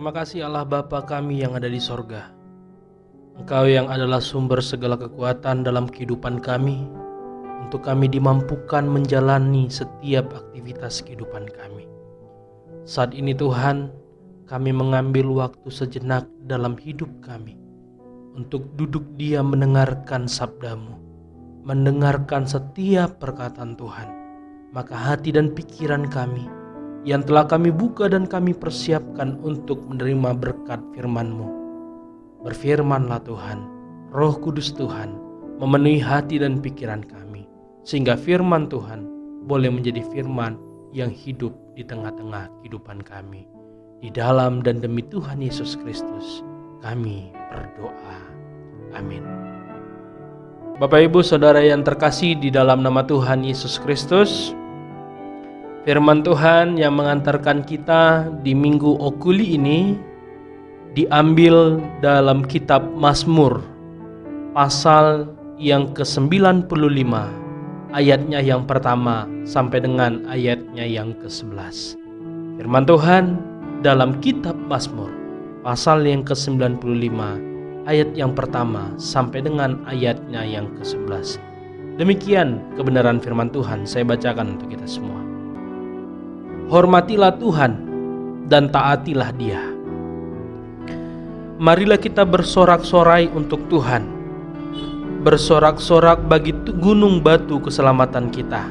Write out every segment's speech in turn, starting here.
Terima kasih Allah Bapa kami yang ada di sorga. Engkau yang adalah sumber segala kekuatan dalam kehidupan kami, untuk kami dimampukan menjalani setiap aktivitas kehidupan kami. Saat ini Tuhan, kami mengambil waktu sejenak dalam hidup kami, untuk duduk diam mendengarkan sabda-Mu, mendengarkan setiap perkataan Tuhan. Maka hati dan pikiran kami yang telah kami buka dan kami persiapkan untuk menerima berkat firman-Mu. Berfirmanlah Tuhan, Roh Kudus Tuhan memenuhi hati dan pikiran kami, sehingga firman Tuhan boleh menjadi firman yang hidup di tengah-tengah kehidupan kami. Di dalam dan demi Tuhan Yesus Kristus kami berdoa. Amin. Bapak Ibu Saudara yang terkasih di dalam nama Tuhan Yesus Kristus, firman Tuhan yang mengantarkan kita di Minggu Okuli ini diambil dalam kitab Mazmur pasal yang ke-95, ayatnya yang pertama sampai dengan ayatnya yang ke-11. Firman Tuhan dalam kitab Mazmur pasal yang ke-95, ayat yang pertama sampai dengan ayatnya yang ke-11. Demikian kebenaran firman Tuhan, saya bacakan untuk kita semua. Hormatilah Tuhan dan taatilah Dia. Marilah kita bersorak-sorai untuk Tuhan, bersorak-sorak bagi gunung batu keselamatan kita.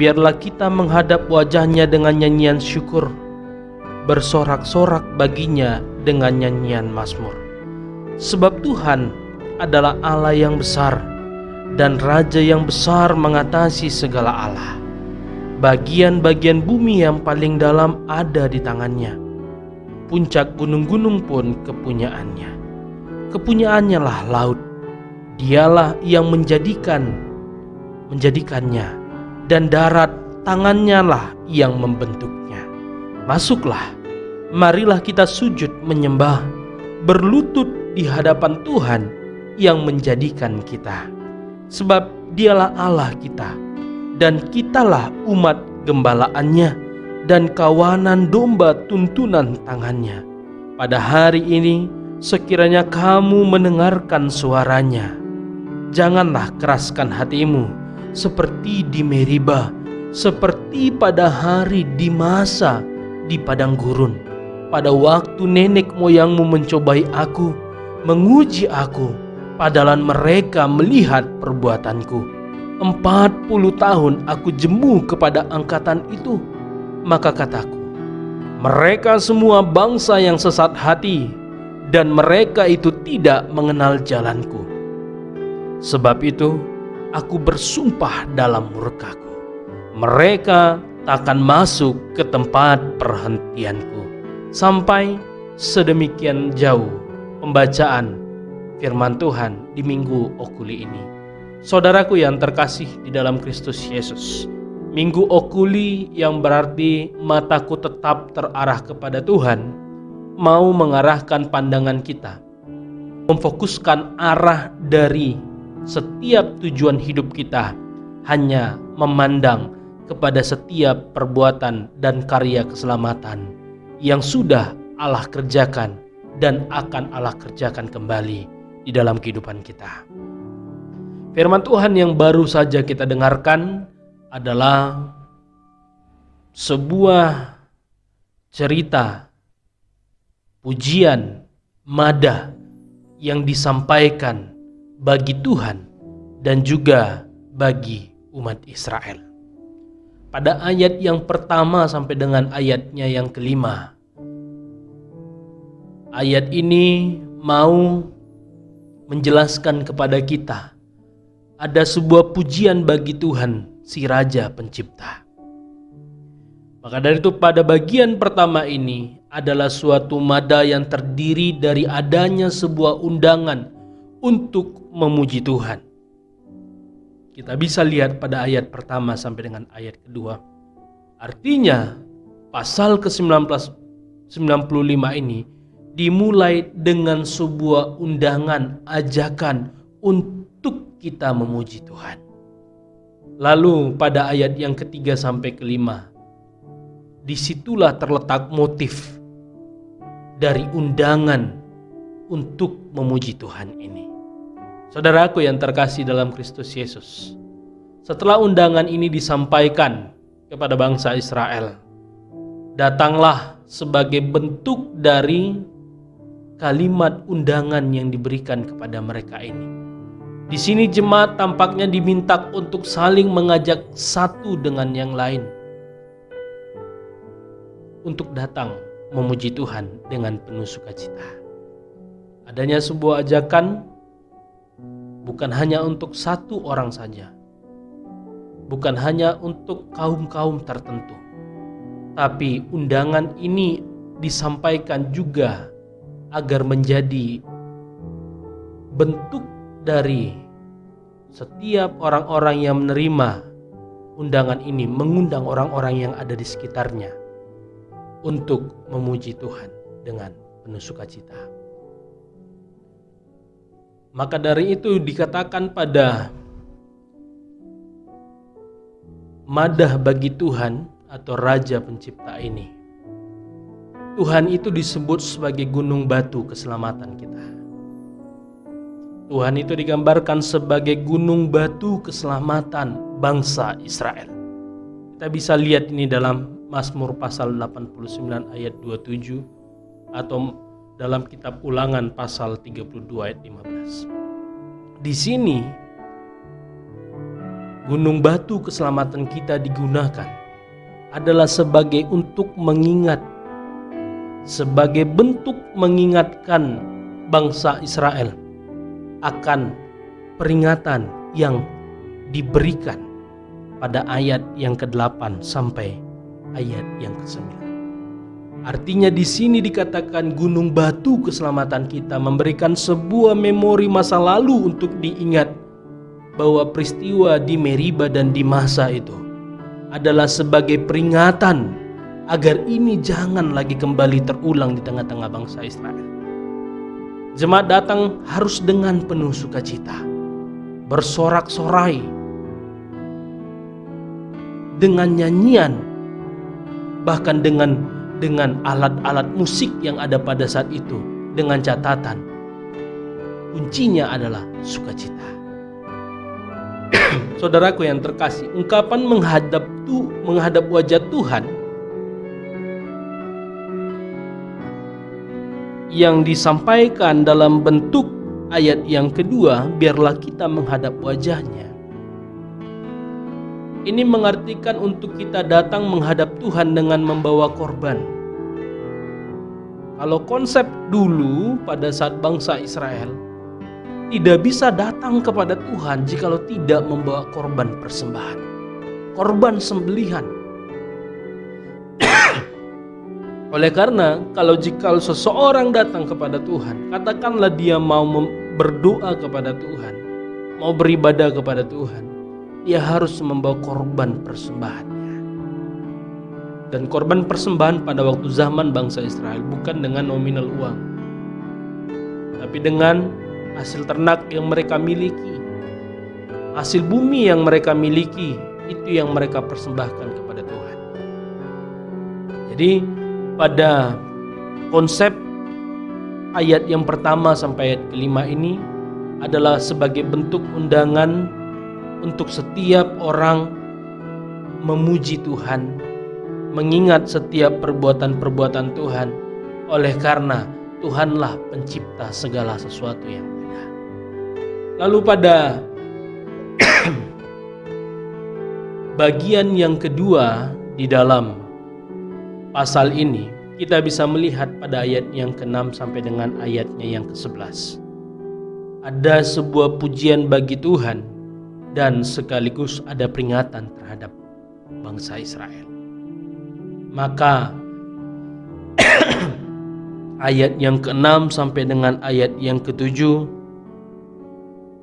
Biarlah kita menghadap wajah-Nya dengan nyanyian syukur, bersorak-sorak baginya dengan nyanyian mazmur. Sebab Tuhan adalah Allah yang besar, dan Raja yang besar mengatasi segala Allah. Bagian-bagian bumi yang paling dalam ada di tangan-Nya. Puncak gunung-gunung pun kepunyaannya. Kepunyaannya lah laut. Dialah yang menjadikannya, dan darat tangannya lah yang membentuknya. Masuklah, marilah kita sujud menyembah, berlutut di hadapan Tuhan yang menjadikan kita. Sebab Dialah Allah kita, dan kitalah umat gembalaannya, dan kawanan domba tuntunan tangannya. Pada hari ini sekiranya kamu mendengarkan suaranya, janganlah keraskan hatimu seperti di Meriba, seperti pada hari di masa di padang gurun, pada waktu nenek moyangmu mencobai aku, menguji aku, padahal mereka melihat perbuatanku. 40 tahun aku jemu kepada angkatan itu. Maka kataku, mereka semua bangsa yang sesat hati, dan mereka itu tidak mengenal jalanku. Sebab itu aku bersumpah dalam murkaku, mereka takkan masuk ke tempat perhentianku. Sampai sedemikian jauh pembacaan firman Tuhan di Minggu Okuli ini. Saudaraku yang terkasih di dalam Kristus Yesus, Minggu Okuli yang berarti mataku tetap terarah kepada Tuhan, mau mengarahkan pandangan kita, memfokuskan arah dari setiap tujuan hidup kita, hanya memandang kepada setiap perbuatan dan karya keselamatan yang sudah Allah kerjakan dan akan Allah kerjakan kembali di dalam kehidupan kita. Firman Tuhan yang baru saja kita dengarkan adalah sebuah cerita pujian madah yang disampaikan bagi Tuhan dan juga bagi umat Israel. Pada ayat yang pertama sampai dengan ayatnya yang kelima, ayat ini mau menjelaskan kepada kita ada sebuah pujian bagi Tuhan, si Raja Pencipta. Maka dari itu pada bagian pertama ini adalah suatu mada yang terdiri dari adanya sebuah undangan untuk memuji Tuhan. Kita bisa lihat pada ayat pertama sampai dengan ayat kedua. Artinya pasal ke-95 ini dimulai dengan sebuah undangan, ajakan untuk kita memuji Tuhan. Lalu pada ayat yang ketiga sampai kelima, disitulah terletak motif dari undangan untuk memuji Tuhan ini. Saudaraku yang terkasih dalam Kristus Yesus, setelah undangan ini disampaikan kepada bangsa Israel, datanglah sebagai bentuk dari kalimat undangan yang diberikan kepada mereka ini. Di sini jemaat tampaknya diminta untuk saling mengajak satu dengan yang lain untuk datang memuji Tuhan dengan penuh sukacita. Adanya sebuah ajakan bukan hanya untuk satu orang saja, bukan hanya untuk kaum-kaum tertentu, tapi undangan ini disampaikan juga agar menjadi bentuk dari setiap orang-orang yang menerima undangan ini, mengundang orang-orang yang ada di sekitarnya untuk memuji Tuhan dengan penuh sukacita. Maka dari itu dikatakan pada madah bagi Tuhan atau Raja Pencipta ini, Tuhan itu disebut sebagai gunung batu keselamatan kita. Tuhan itu digambarkan sebagai gunung batu keselamatan bangsa Israel. Kita bisa lihat ini dalam Mazmur pasal 89 ayat 27 atau dalam kitab Ulangan pasal 32 ayat 15. Di sini gunung batu keselamatan kita digunakan adalah sebagai untuk mengingat, sebagai bentuk mengingatkan bangsa Israel akan peringatan yang diberikan pada ayat yang ke-8 sampai ayat yang ke-9. Artinya di sini dikatakan gunung batu keselamatan kita memberikan sebuah memori masa lalu untuk diingat bahwa peristiwa di Meriba dan di Masa itu adalah sebagai peringatan agar ini jangan lagi kembali terulang di tengah-tengah bangsa Israel. Jemaat datang harus dengan penuh sukacita, bersorak-sorai dengan nyanyian, bahkan dengan alat-alat musik yang ada pada saat itu, dengan catatan kuncinya adalah sukacita. Saudaraku yang terkasih, ungkapan menghadap wajah Tuhan yang disampaikan dalam bentuk ayat yang kedua, biarlah kita menghadap wajahnya, ini mengartikan untuk kita datang menghadap Tuhan dengan membawa korban. Kalau konsep dulu pada saat bangsa Israel tidak bisa datang kepada Tuhan jikalau tidak membawa korban persembahan, korban sembelihan. Oleh karena jika seseorang datang kepada Tuhan, katakanlah dia mau berdoa kepada Tuhan, mau beribadah kepada Tuhan, dia harus membawa korban persembahannya. Dan korban persembahan pada waktu zaman bangsa Israel bukan dengan nominal uang, tapi dengan hasil ternak yang mereka miliki, hasil bumi yang mereka miliki, itu yang mereka persembahkan kepada Tuhan. Jadi pada konsep ayat yang pertama sampai ayat kelima ini adalah sebagai bentuk undangan untuk setiap orang memuji Tuhan, mengingat setiap perbuatan-perbuatan Tuhan, oleh karena Tuhanlah pencipta segala sesuatu yang ada. Lalu pada bagian yang kedua di dalam pasal ini, kita bisa melihat pada ayat yang ke-6 sampai dengan ayatnya yang ke-11. Ada sebuah pujian bagi Tuhan dan sekaligus ada peringatan terhadap bangsa Israel. Maka ayat yang ke-6 sampai dengan ayat yang ke-7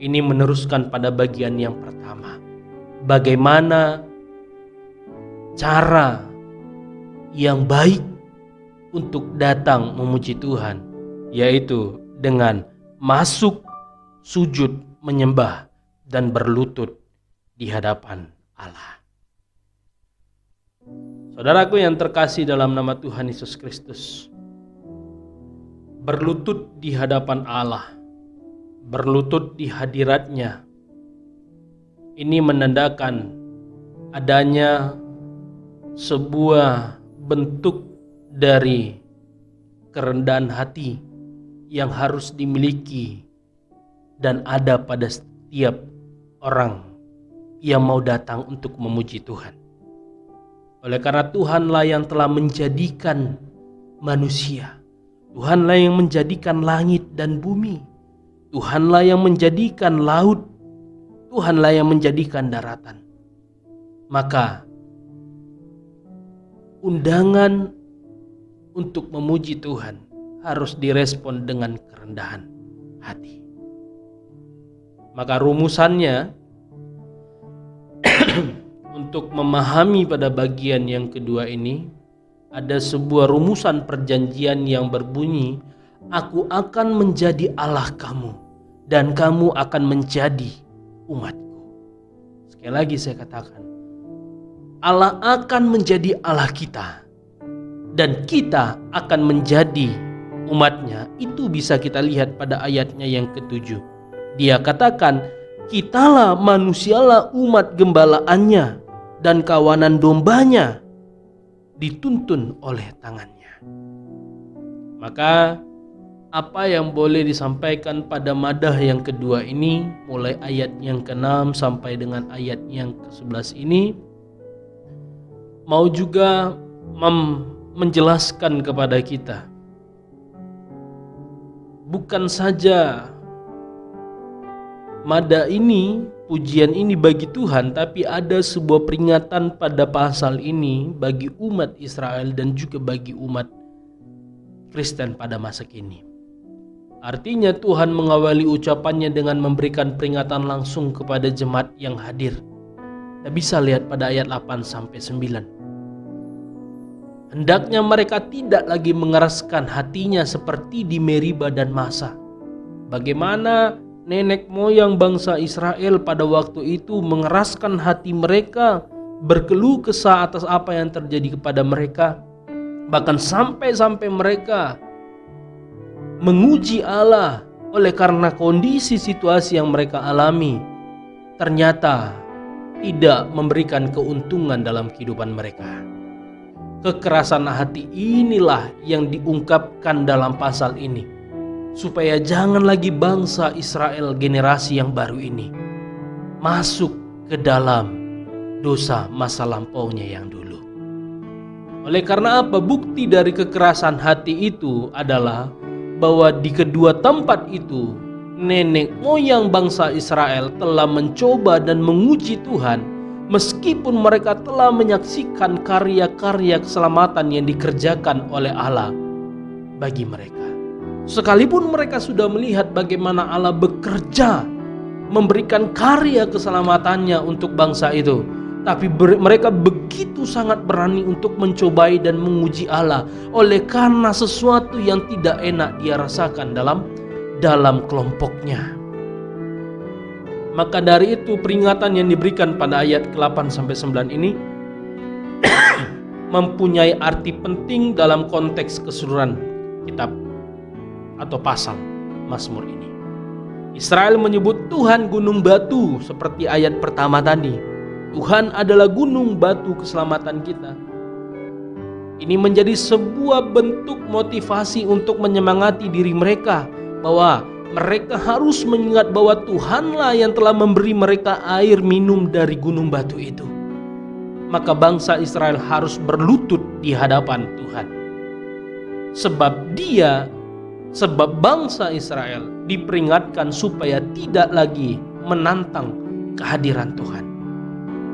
ini meneruskan pada bagian yang pertama. Bagaimana cara yang baik untuk datang memuji Tuhan, yaitu dengan masuk sujud menyembah dan berlutut di hadapan Allah. Saudaraku yang terkasih dalam nama Tuhan Yesus Kristus, berlutut di hadapan Allah, berlutut di hadiratnya. Ini menandakan adanya sebuah bentuk dari kerendahan hati yang harus dimiliki dan ada pada setiap orang yang mau datang untuk memuji Tuhan. Oleh karena Tuhanlah yang telah menjadikan manusia, Tuhanlah yang menjadikan langit dan bumi, Tuhanlah yang menjadikan laut, Tuhanlah yang menjadikan daratan. Maka undangan untuk memuji Tuhan harus direspon dengan kerendahan hati. Maka rumusannya untuk memahami pada bagian yang kedua ini, ada sebuah rumusan perjanjian yang berbunyi, "Aku akan menjadi Allah kamu, dan kamu akan menjadi umatku." Sekali lagi saya katakan, Allah akan menjadi Allah kita, dan kita akan menjadi umatnya. Itu bisa kita lihat pada ayatnya yang ke-7. Dia katakan, "Kitalah manusialah umat gembalaannya, dan kawanan dombanya dituntun oleh tangannya." Maka apa yang boleh disampaikan pada madah yang kedua ini, mulai ayat yang ke-6 sampai dengan ayat yang ke-11 ini, mau juga menjelaskan kepada kita, bukan saja madah ini, pujian ini bagi Tuhan, tapi ada sebuah peringatan pada pasal ini bagi umat Israel dan juga bagi umat Kristen pada masa kini. Artinya Tuhan mengawali ucapannya dengan memberikan peringatan langsung kepada jemaat yang hadir. Kita bisa lihat pada ayat 8 sampai 9. Hendaknya mereka tidak lagi mengeraskan hatinya seperti di Meriba dan Masa. Bagaimana nenek moyang bangsa Israel pada waktu itu mengeraskan hati mereka, berkeluh kesah atas apa yang terjadi kepada mereka. Bahkan sampai mereka menguji Allah oleh karena kondisi situasi yang mereka alami. Ternyata tidak memberikan keuntungan dalam kehidupan mereka. Kekerasan hati inilah yang diungkapkan dalam pasal ini, supaya jangan lagi bangsa Israel generasi yang baru ini masuk ke dalam dosa masa lampaunya yang dulu. Oleh karena apa? Bukti dari kekerasan hati itu adalah bahwa di kedua tempat itu nenek moyang bangsa Israel telah mencoba dan menguji Tuhan, meskipun mereka telah menyaksikan karya-karya keselamatan yang dikerjakan oleh Allah bagi mereka. Sekalipun mereka sudah melihat bagaimana Allah bekerja memberikan karya keselamatannya untuk bangsa itu, tapi mereka begitu sangat berani untuk mencobai dan menguji Allah oleh karena sesuatu yang tidak enak dia rasakan dalam kelompoknya. Maka dari itu peringatan yang diberikan pada ayat ke-8 sampai 9 ini mempunyai arti penting dalam konteks keseluruhan kitab atau pasal Mazmur ini. Israel menyebut Tuhan gunung batu seperti ayat pertama tadi. Tuhan adalah gunung batu keselamatan kita. Ini menjadi sebuah bentuk motivasi untuk menyemangati diri mereka bahwa mereka harus mengingat bahwa Tuhanlah yang telah memberi mereka air minum dari gunung batu itu. Maka bangsa Israel harus berlutut di hadapan Tuhan. Sebab bangsa Israel diperingatkan supaya tidak lagi menantang kehadiran Tuhan.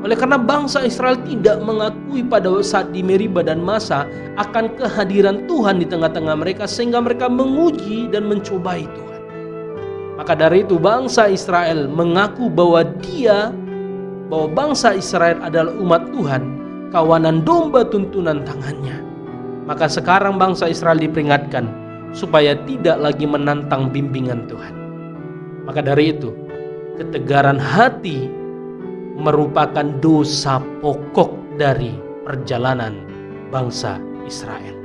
Oleh karena bangsa Israel tidak mengakui pada saat di Meriba dan Masa akan kehadiran Tuhan di tengah-tengah mereka, sehingga mereka menguji dan mencobai Tuhan. Maka dari itu bangsa Israel mengaku bahwa bangsa Israel adalah umat Tuhan, kawanan domba tuntunan tangannya. Maka sekarang bangsa Israel diperingatkan supaya tidak lagi menantang bimbingan Tuhan. Maka dari itu ketegaran hati merupakan dosa pokok dari perjalanan bangsa Israel.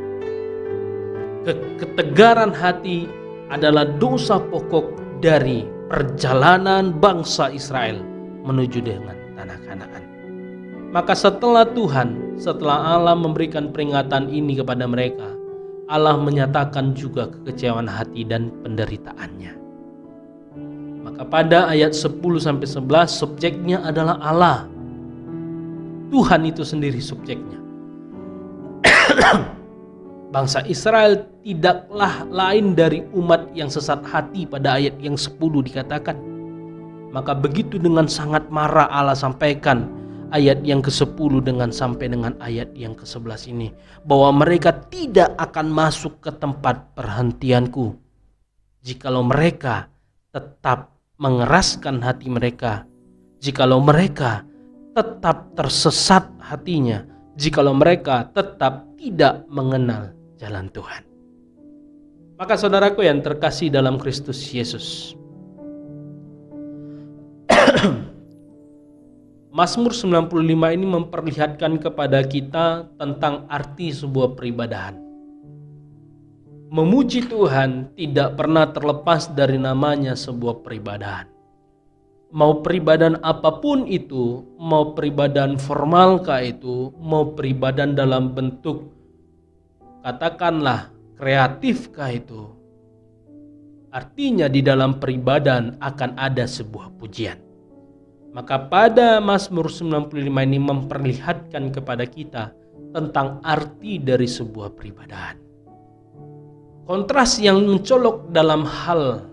Ketegaran hati adalah dosa pokok dari perjalanan bangsa Israel menuju dengan tanah Kanaan. Maka setelah Allah memberikan peringatan ini kepada mereka, Allah menyatakan juga kekecewaan hati dan penderitaannya. Maka pada ayat 10-11 subjeknya adalah Allah. Tuhan itu sendiri subjeknya. Bangsa Israel tidaklah lain dari umat yang sesat hati pada ayat yang 10 dikatakan. Maka begitu dengan sangat marah Allah sampaikan ayat yang ke-10 sampai dengan ayat yang ke-11 ini. Bahwa mereka tidak akan masuk ke tempat perhentianku jikalau mereka tetap mengeraskan hati mereka. Jikalau mereka tetap tersesat hatinya. Jikalau mereka tetap tidak mengenal jalan Tuhan. Maka saudaraku yang terkasih dalam Kristus Yesus, Mazmur 95 ini memperlihatkan kepada kita tentang arti sebuah peribadahan. Memuji Tuhan tidak pernah terlepas dari namanya sebuah peribadahan. Mau peribadahan apapun itu, mau peribadahan formalkah itu, mau peribadahan dalam bentuk katakanlah kreatifkah itu, artinya di dalam peribadahan akan ada sebuah pujian. Maka pada Mazmur 95 ini memperlihatkan kepada kita tentang arti dari sebuah peribadahan. Kontras yang mencolok dalam hal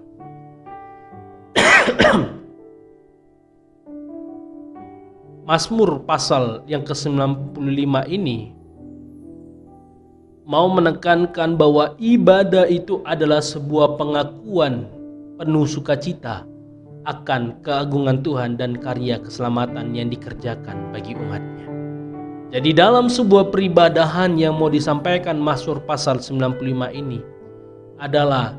Mazmur pasal yang ke-95 ini mau menekankan bahwa ibadah itu adalah sebuah pengakuan penuh sukacita akan keagungan Tuhan dan karya keselamatan yang dikerjakan bagi umatnya. Jadi dalam sebuah peribadahan yang mau disampaikan Mazmur pasal 95 ini adalah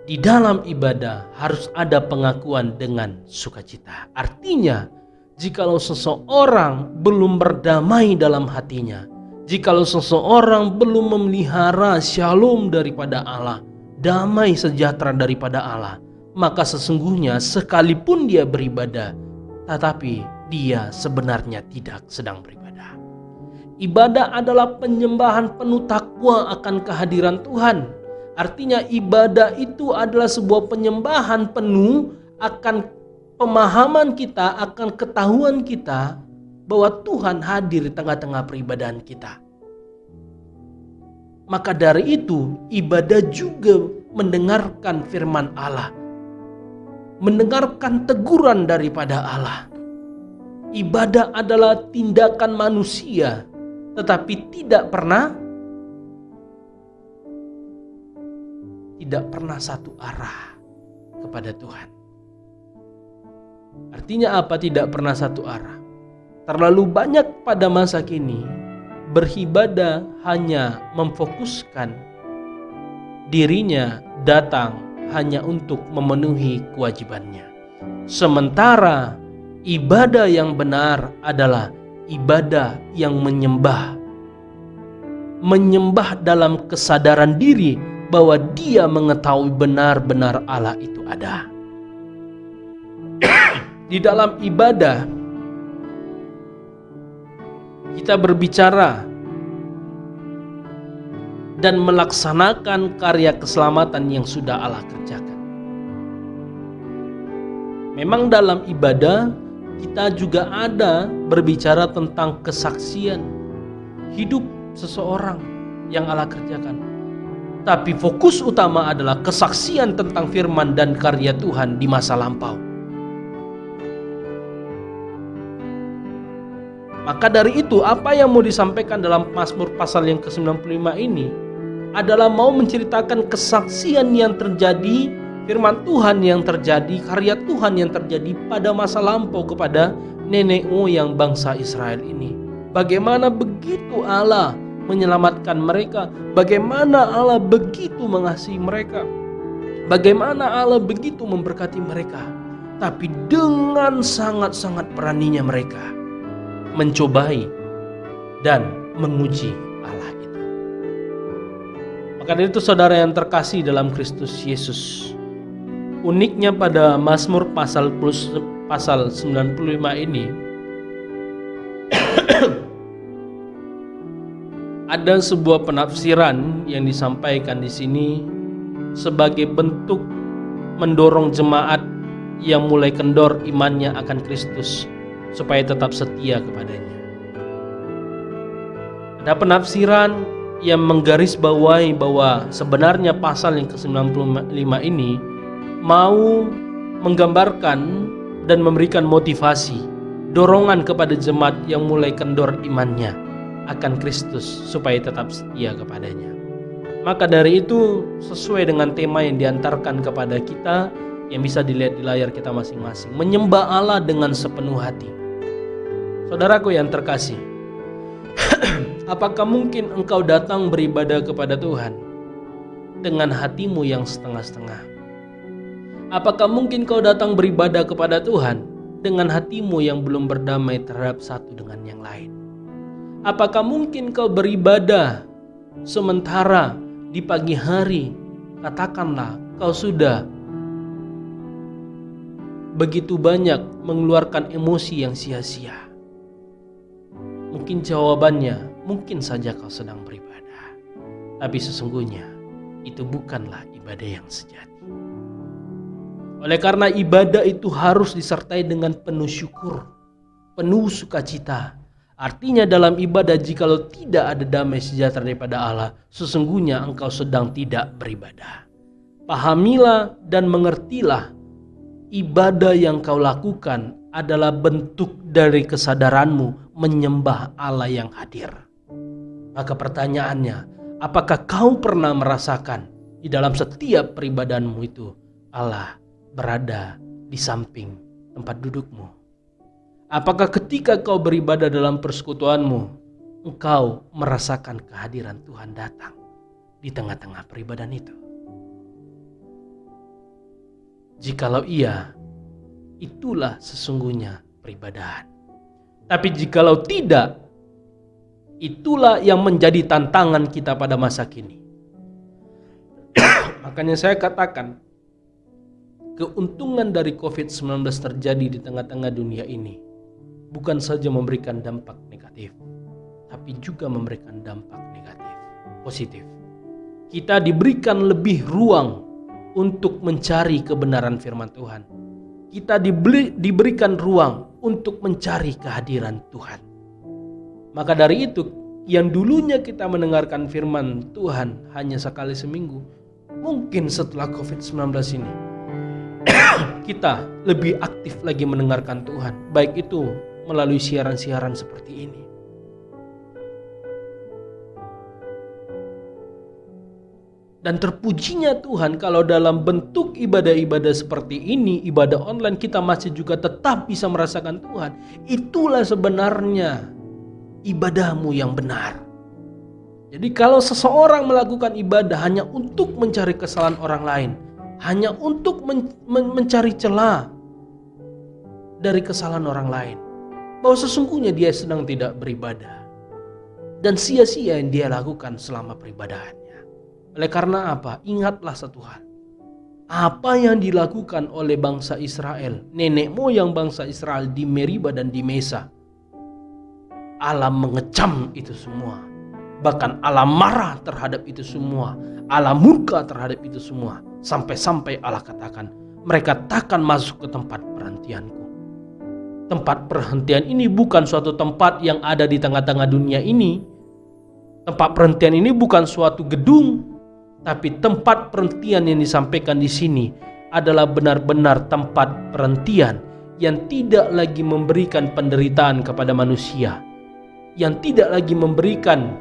di dalam ibadah harus ada pengakuan dengan sukacita. Artinya jikalau seseorang belum berdamai dalam hatinya, jikalau seseorang belum memelihara shalom daripada Allah, damai sejahtera daripada Allah, maka sesungguhnya sekalipun dia beribadah, tetapi dia sebenarnya tidak sedang beribadah. Ibadah adalah penyembahan penuh takwa akan kehadiran Tuhan. Artinya ibadah itu adalah sebuah penyembahan penuh akan pemahaman kita, akan ketahuan kita bahwa Tuhan hadir di tengah-tengah peribadahan kita. Maka dari itu ibadah juga mendengarkan firman Allah, mendengarkan teguran daripada Allah. Ibadah adalah tindakan manusia, tetapi tidak pernah satu arah kepada Tuhan. Artinya apa tidak pernah satu arah? Terlalu banyak pada masa kini beribadah hanya memfokuskan dirinya datang hanya untuk memenuhi kewajibannya. Sementara ibadah yang benar adalah ibadah yang menyembah dalam kesadaran diri bahwa dia mengetahui benar-benar Allah itu ada. Di dalam ibadah kita berbicara dan melaksanakan karya keselamatan yang sudah Allah kerjakan. Memang dalam ibadah kita juga ada berbicara tentang kesaksian hidup seseorang yang Allah kerjakan. Tapi fokus utama adalah kesaksian tentang firman dan karya Tuhan di masa lampau. Maka dari itu apa yang mau disampaikan dalam Mazmur pasal yang ke-95 ini adalah mau menceritakan kesaksian yang terjadi, firman Tuhan yang terjadi, karya Tuhan yang terjadi pada masa lampau kepada nenek moyang bangsa Israel ini. Bagaimana begitu Allah menyelamatkan mereka, bagaimana Allah begitu mengasihi mereka, bagaimana Allah begitu memberkati mereka. Tapi dengan sangat-sangat beraninya mereka mencobai dan menguji Allah itu. Maka dari itu saudara yang terkasih dalam Kristus Yesus, uniknya pada Mazmur pasal 95 ini ada sebuah penafsiran yang disampaikan di sini sebagai bentuk mendorong jemaat yang mulai kendor imannya akan Kristus supaya tetap setia kepadanya. Ada penafsiran yang menggarisbawahi bahwa sebenarnya pasal yang ke-95 ini mau menggambarkan dan memberikan motivasi, dorongan kepada jemaat yang mulai kendor imannya akan Kristus supaya tetap setia kepadanya. Maka dari itu, sesuai dengan tema yang diantarkan kepada kita yang bisa dilihat di layar kita masing-masing, menyembah Allah dengan sepenuh hati. Saudaraku yang terkasih, apakah mungkin engkau datang beribadah kepada Tuhan dengan hatimu yang setengah-setengah? Apakah mungkin kau datang beribadah kepada Tuhan dengan hatimu yang belum berdamai terhadap satu dengan yang lain? Apakah mungkin kau beribadah sementara di pagi hari, katakanlah kau sudah begitu banyak mengeluarkan emosi yang sia-sia? Mungkin jawabannya, mungkin saja kau sedang beribadah, tapi sesungguhnya itu bukanlah ibadah yang sejati. Oleh karena ibadah itu harus disertai dengan penuh syukur, penuh sukacita. Artinya dalam ibadah jikalau tidak ada damai sejahtera daripada Allah, sesungguhnya engkau sedang tidak beribadah. Pahamilah dan mengertilah, ibadah yang kau lakukan adalah bentuk dari kesadaranmu menyembah Allah yang hadir. Maka pertanyaannya, apakah kau pernah merasakan di dalam setiap peribadahanmu itu Allah berada di samping tempat dudukmu? Apakah ketika kau beribadah dalam persekutuanmu, engkau merasakan kehadiran Tuhan datang di tengah-tengah peribadahan itu? Jikalau iya, itulah sesungguhnya peribadahan. Tapi jikalau tidak, itulah yang menjadi tantangan kita pada masa kini. Makanya saya katakan, keuntungan dari COVID-19 terjadi di tengah-tengah dunia ini bukan saja memberikan dampak negatif, tapi juga memberikan dampak positif. Kita diberikan lebih ruang untuk mencari kebenaran firman Tuhan. Kita diberikan ruang untuk mencari kehadiran Tuhan. Maka dari itu, yang dulunya kita mendengarkan firman Tuhan hanya sekali seminggu, mungkin setelah COVID-19 ini kita lebih aktif lagi mendengarkan Tuhan, baik itu melalui siaran-siaran seperti ini. Dan terpujinya Tuhan kalau dalam bentuk ibadah-ibadah seperti ini, ibadah online, kita masih juga tetap bisa merasakan Tuhan. Itulah sebenarnya ibadahmu yang benar. Jadi kalau seseorang melakukan ibadah hanya untuk mencari kesalahan orang lain, hanya untuk mencari celah dari kesalahan orang lain, bahwa sesungguhnya dia sedang tidak beribadah dan sia-sia yang dia lakukan selama peribadahannya. Oleh karena apa? Ingatlah satu hal. Apa yang dilakukan oleh bangsa Israel, nenek moyang bangsa Israel di Meriba dan di Mesa, Allah mengecam itu semua. Bahkan Allah marah terhadap itu semua. Allah murka terhadap itu semua. Sampai-sampai Allah katakan, mereka takkan masuk ke tempat perhentianku. Tempat perhentian ini bukan suatu tempat yang ada di tengah-tengah dunia ini. Tempat perhentian ini bukan suatu gedung, tapi tempat perhentian yang disampaikan di sini adalah benar-benar tempat perhentian yang tidak lagi memberikan penderitaan kepada manusia, yang tidak lagi memberikan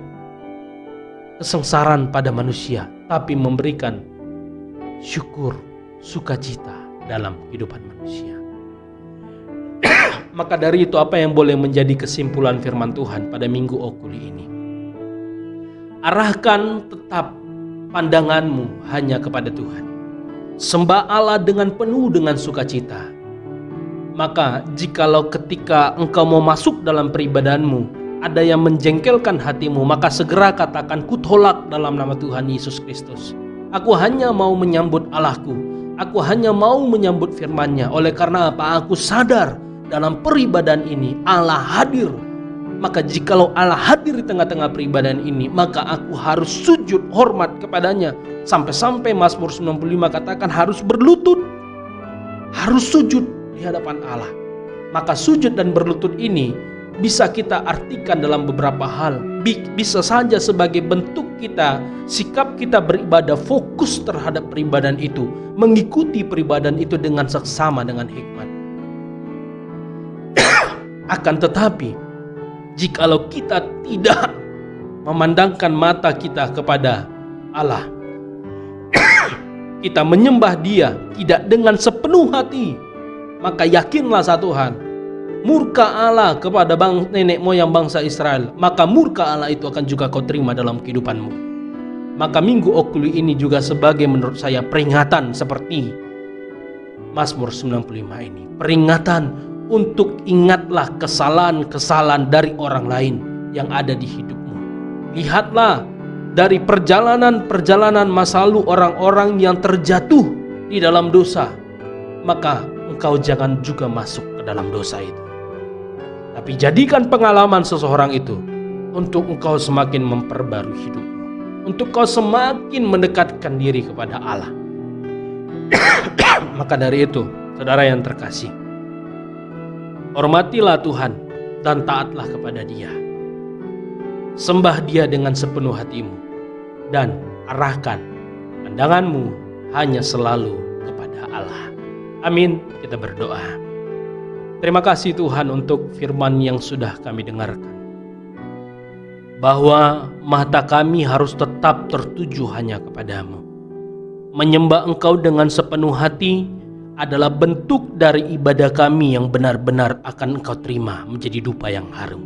kesengsaraan pada manusia, tapi memberikan syukur, sukacita dalam kehidupan manusia. Maka dari itu, apa yang boleh menjadi kesimpulan firman Tuhan pada Minggu Okuli ini? Arahkan tetap pandanganmu hanya kepada Tuhan. Sembah Allah dengan penuh dengan sukacita. Maka jikalau ketika engkau mau masuk dalam peribadahanmu, ada yang menjengkelkan hatimu, maka segera katakan, kutolak dalam nama Tuhan Yesus Kristus. Aku hanya mau menyambut Allahku. Aku hanya mau menyambut firman-Nya. Oleh karena apa? Aku sadar dalam peribadahan ini Allah hadir. Maka jikalau Allah hadir di tengah-tengah peribadahan ini, maka aku harus sujud hormat kepadanya. Sampai-sampai Mazmur 95 katakan harus berlutut, harus sujud di hadapan Allah. Maka sujud dan berlutut ini bisa kita artikan dalam beberapa hal. Bisa saja sebagai bentuk kita, sikap kita beribadah, fokus terhadap peribadahan itu, mengikuti peribadahan itu dengan seksama, dengan hikmat. Akan tetapi, jikalau kita tidak memandangkan mata kita kepada Allah, kita menyembah Dia tidak dengan sepenuh hati, maka yakinlah satu hal, murka Allah kepada nenek moyang bangsa Israel, maka murka Allah itu akan juga kau terima dalam kehidupanmu. Maka Minggu Okuli ini juga sebagai menurut saya peringatan seperti Mazmur 95 ini. Peringatan untuk ingatlah kesalahan-kesalahan dari orang lain yang ada di hidupmu. Lihatlah dari perjalanan-perjalanan masa lalu orang-orang yang terjatuh di dalam dosa, maka engkau jangan juga masuk ke dalam dosa itu. Tapi jadikan pengalaman seseorang itu untuk engkau semakin memperbarui hidupmu, untuk kau semakin mendekatkan diri kepada Allah. Maka dari itu, saudara yang terkasih, hormatilah Tuhan dan taatlah kepada Dia. Sembah Dia dengan sepenuh hatimu dan arahkan pandanganmu hanya selalu kepada Allah. Amin. Kita berdoa. Terima kasih Tuhan untuk firman yang sudah kami dengarkan, bahwa mata kami harus tetap tertuju hanya kepadamu. Menyembah Engkau dengan sepenuh hati adalah bentuk dari ibadah kami yang benar-benar akan Engkau terima menjadi dupa yang harum.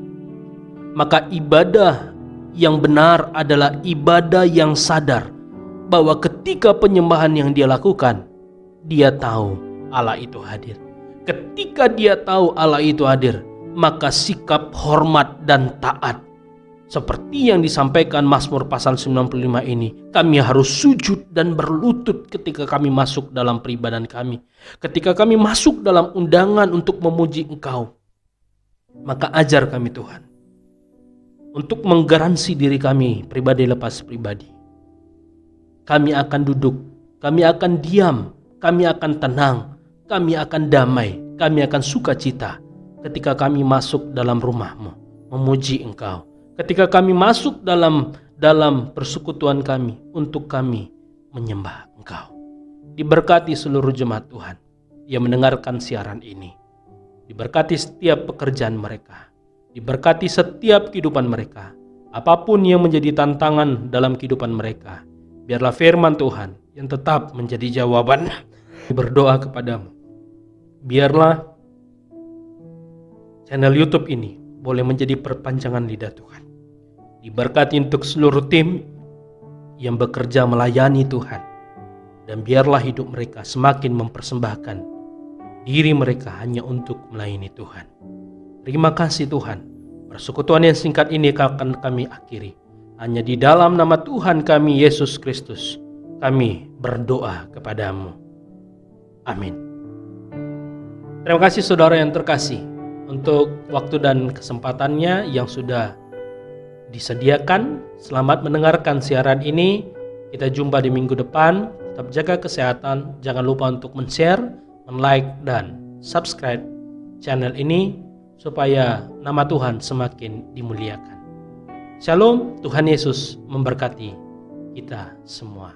Maka ibadah yang benar adalah ibadah yang sadar bahwa ketika penyembahan yang dia lakukan, dia tahu Allah itu hadir. Ketika dia tahu Allah itu hadir, maka sikap hormat dan taat seperti yang disampaikan Mazmur pasal 95 ini, kami harus sujud dan berlutut ketika kami masuk dalam peribadahan kami. Ketika kami masuk dalam undangan untuk memuji Engkau, maka ajar kami Tuhan untuk menggaransi diri kami pribadi lepas pribadi. Kami akan duduk, kami akan diam, kami akan tenang, kami akan damai, kami akan sukacita ketika kami masuk dalam rumah-Mu memuji Engkau. Ketika kami masuk dalam persekutuan kami untuk kami menyembah Engkau. Diberkati seluruh jemaat Tuhan yang mendengarkan siaran ini. Diberkati setiap pekerjaan mereka. Diberkati setiap kehidupan mereka. Apapun yang menjadi tantangan dalam kehidupan mereka, biarlah firman Tuhan yang tetap menjadi jawaban. Berdoa kepadamu, biarlah channel YouTube ini boleh menjadi perpanjangan lidah Tuhan. Diberkati untuk seluruh tim yang bekerja melayani Tuhan, dan biarlah hidup mereka semakin mempersembahkan diri mereka hanya untuk melayani Tuhan. Terima kasih Tuhan. Persekutuan yang singkat ini akan kami akhiri. Hanya di dalam nama Tuhan kami Yesus Kristus kami berdoa kepadamu. Amin. Terima kasih saudara yang terkasih untuk waktu dan kesempatannya yang sudah disediakan. Selamat mendengarkan siaran ini. Kita jumpa di minggu depan. Tetap jaga kesehatan. Jangan lupa untuk men-share, men-like, dan subscribe channel ini supaya nama Tuhan semakin dimuliakan. Shalom, Tuhan Yesus memberkati kita semua.